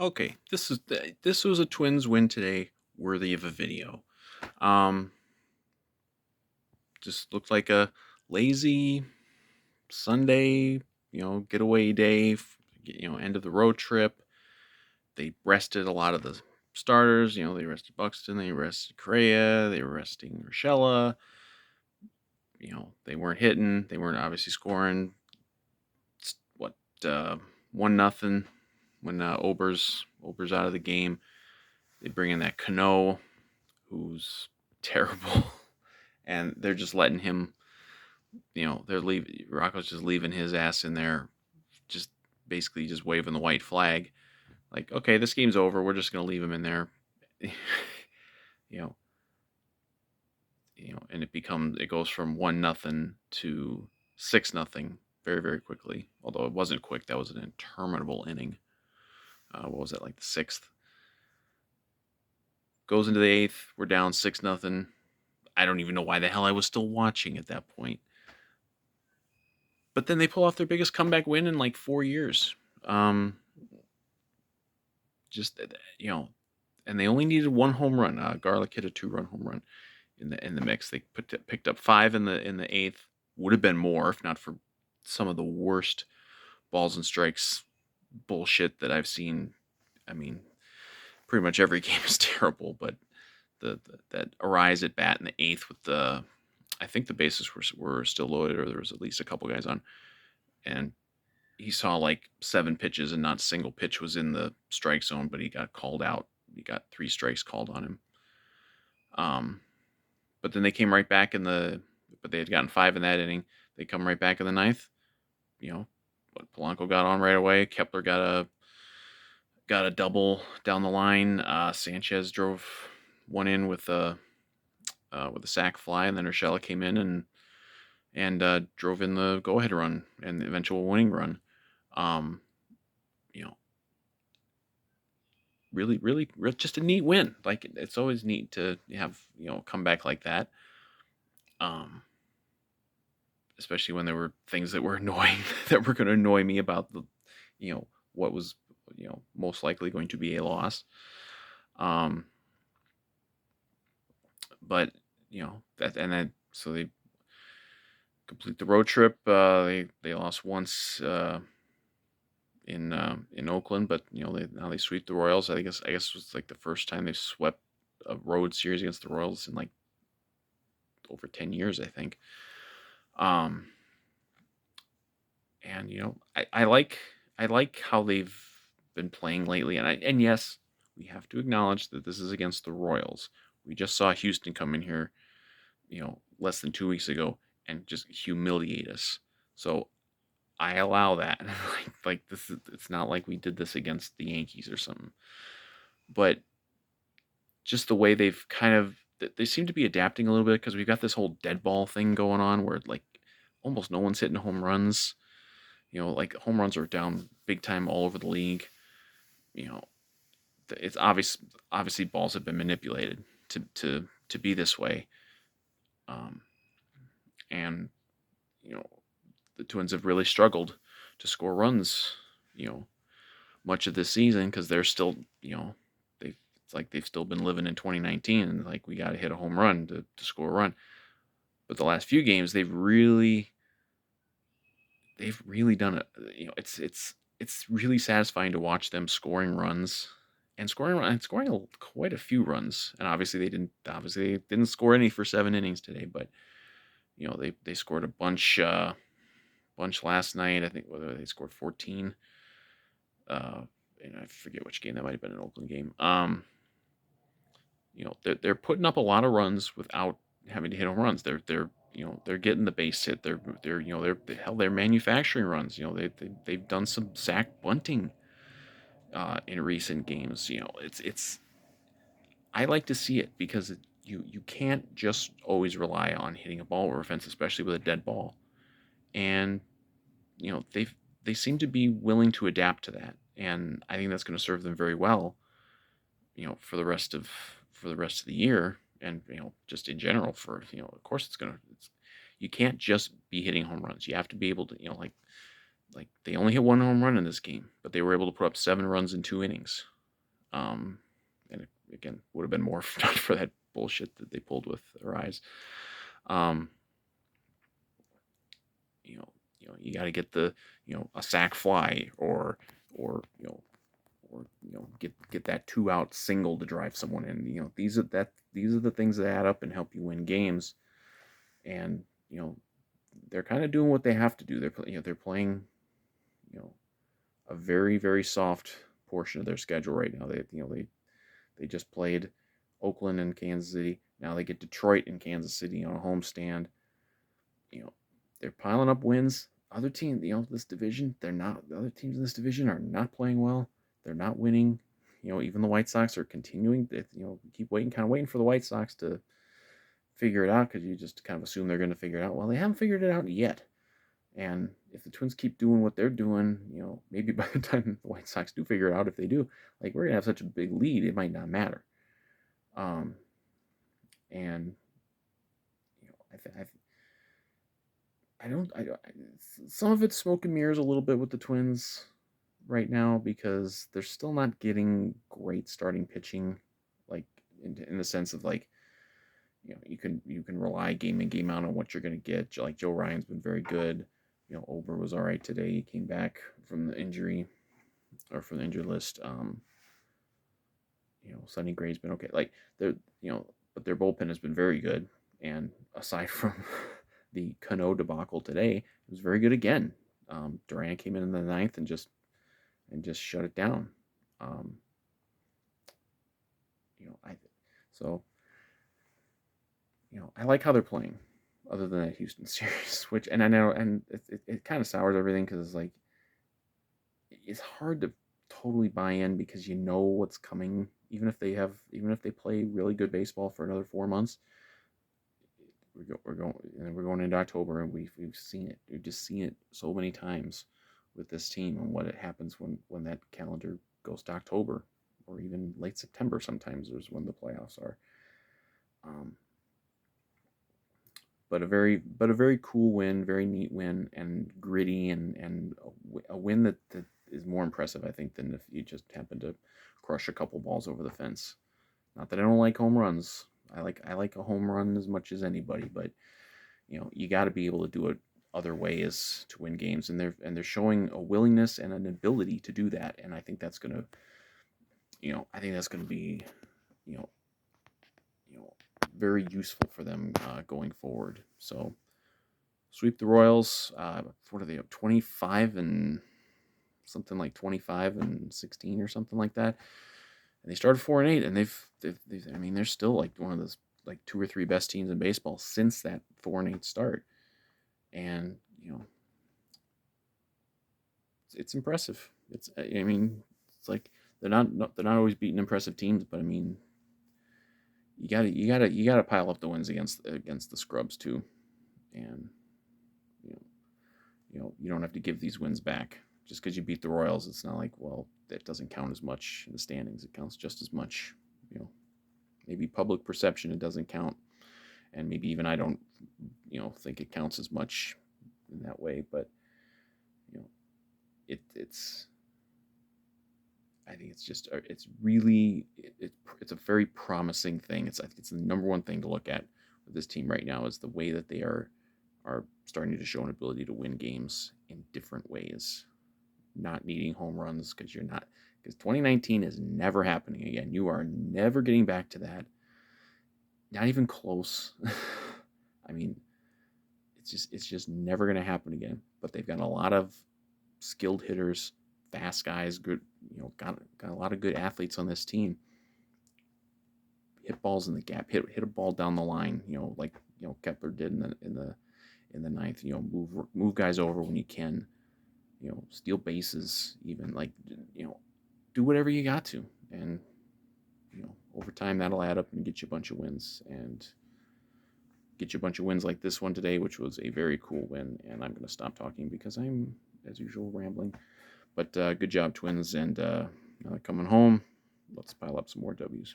Okay, this was a Twins win today, worthy of a video. Um, just looked like a lazy Sunday, getaway day. End of the road trip. They rested a lot of the starters. They rested Buxton, they rested Correa, they were resting Urshela. They weren't hitting, they weren't obviously scoring. What 1-0 when Ober's out of the game. They bring in that Cano, who's terrible, and they're just letting him. They're leaving. Rocco's just leaving his ass in there, just basically just waving the white flag, like, okay, this game's over. We're just gonna leave him in there, you know, and it goes from 1-0 to 6-0 very very quickly. Although it wasn't quick, that was an interminable inning. What was that, like the sixth? Goes into the eighth. We're down 6-0. I don't even know why the hell I was still watching at that point. But then they pull off their biggest comeback win in like 4 years. Um, just and they only needed one home run. Garlic hit a 2-run home run in the mix. They picked up five in the eighth. Would have been more if not for some of the worst balls and strikes bullshit that I've seen. I mean, pretty much every game is terrible, but that Arise at bat in the eighth with I think the bases were still loaded, or there was at least a couple guys on, and he saw like 7 pitches and not a single pitch was in the strike zone, but he got called out. He got 3 strikes called on him. But then they came right back but they had gotten 5 in that inning. They come right back in the ninth. But Polanco got on right away. Kepler got a double down the line. Sanchez drove one in with a sac fly, and then Urshela came in and drove in the go-ahead run and the eventual winning run. Um, you know, really, really, just a neat win. Like, it's always neat to have come back like that. Um, Especially when there were things that were annoying that were going to annoy me about what was most likely going to be a loss. Um, but that and then so they complete the road trip. They lost once in Oakland, but they sweep the Royals. I guess it was like the first time they swept a road series against the Royals in like over 10 years, I think. Um, and I like how they've been playing lately, and yes, we have to acknowledge that this is against the Royals. We just saw Houston come in here, less than 2 weeks ago and just humiliate us. So I allow that. like this is it's not like we did this against the Yankees or something. But just the way they've kind of they seem to be adapting a little bit, because we've got this whole dead ball thing going on where like almost no one's hitting home runs. Like home runs are down big time all over the league. You know, it's obviously balls have been manipulated to be this way. Um, and you know, the Twins have really struggled to score runs. You know, much of this season, because they're still it's like they've still been living in 2019, and like, we got to hit a home run to score a run. But the last few games, they've really done it. It's really satisfying to watch them scoring runs and scoring quite a few runs. And obviously they didn't score any for 7 innings today, but they scored a bunch last night. I think whether they scored 14. Uh, and I forget which game that might have been, an Oakland game. They're putting up a lot of runs without having to hit home runs. They're getting the base hit. They're manufacturing runs. They've done some sack bunting in recent games. It's I like to see it, because you can't just always rely on hitting a ball over a fence, especially with a dead ball. And they seem to be willing to adapt to that, and I think that's going to serve them very well. For the rest of the year, and just in general, of course, you can't just be hitting home runs. You have to be able to, like, Like they only hit one home run in this game, but they were able to put up 7 runs in 2 innings. And it, again, would have been more if not for that bullshit that they pulled with Arise. Um, you know, you got to get the a sac fly or get that 2 out single to drive someone in. These are the things that add up and help you win games. And they're kind of doing what they have to do. They're playing a very very soft portion of their schedule right now. They just played Oakland and Kansas City. Now they get Detroit and Kansas City on a homestand. They're piling up wins. Other teams, this division, they're not. The other teams in this division are not playing well. They're not winning. Even the White Sox are continuing. Keep waiting for the White Sox to figure it out because you just kind of assume they're going to figure it out. Well, they haven't figured it out yet. And if the Twins keep doing what they're doing, maybe by the time the White Sox do figure it out, if they do, like we're gonna have such a big lead, it might not matter. And I don't. Some of it's smoke and mirrors a little bit with the Twins right now because they're still not getting great starting pitching, like in the sense of like, you can rely game in game out on what you're going to get. Like Joe Ryan's been very good. Ober was all right today. He came back from the injury or from the injury list. Sonny Gray's been okay. Like but their bullpen has been very good. And aside from the Cano debacle today, it was very good again. Duran came in the ninth and just shut it down. I like how they're playing, other than that Houston series, which I know, and it kind of sours everything because it's like it's hard to totally buy in because you know what's coming, even if they play really good baseball for another 4 months. We're going into October and we've seen it. We've just seen it so many times with this team and what it happens when that calendar goes to October or even late September. Sometimes is when the playoffs are. But a very cool win, very neat win, and gritty, and a win that is more impressive, I think, than if you just happen to crush a couple balls over the fence. Not that I don't like home runs. I like a home run as much as anybody, but you got to be able to do it other ways to win games, and they're showing a willingness and an ability to do that, and I think that's gonna be very useful for them going forward. So sweep the Royals. What are they up 25 and something like 25 and 16 or something like that? And they started 4-8, and they've I mean they're still like one of those like 2 or 3 best teams in baseball since that 4-8 start, and it's impressive. It's like they're not always beating impressive teams, but I mean you gotta pile up the wins against the scrubs too, and you don't have to give these wins back just because you beat the Royals. It's not like, well, that doesn't count as much in the standings. It counts just as much. Maybe public perception it doesn't count, and maybe even I don't think it counts as much in that way. But it's I think it's a very promising thing. I think it's the number one thing to look at with this team right now is the way that they are starting to show an ability to win games in different ways, not needing home runs because 2019 is never happening again. You are never getting back to that. Not even close. I mean, it's just never going to happen again. But they've got a lot of skilled hitters, fast guys, good, got a lot of good athletes on this team. Hit balls in the gap, hit a ball down the line, like Kepler did in the ninth. Move guys over when you can. Steal bases, even like do whatever you got to, and over time that'll add up and get you a bunch of wins, and get you a bunch of wins like this one today, which was a very cool win. And I'm going to stop talking because I'm, as usual, rambling. But good job, Twins, and coming home, let's pile up some more W's.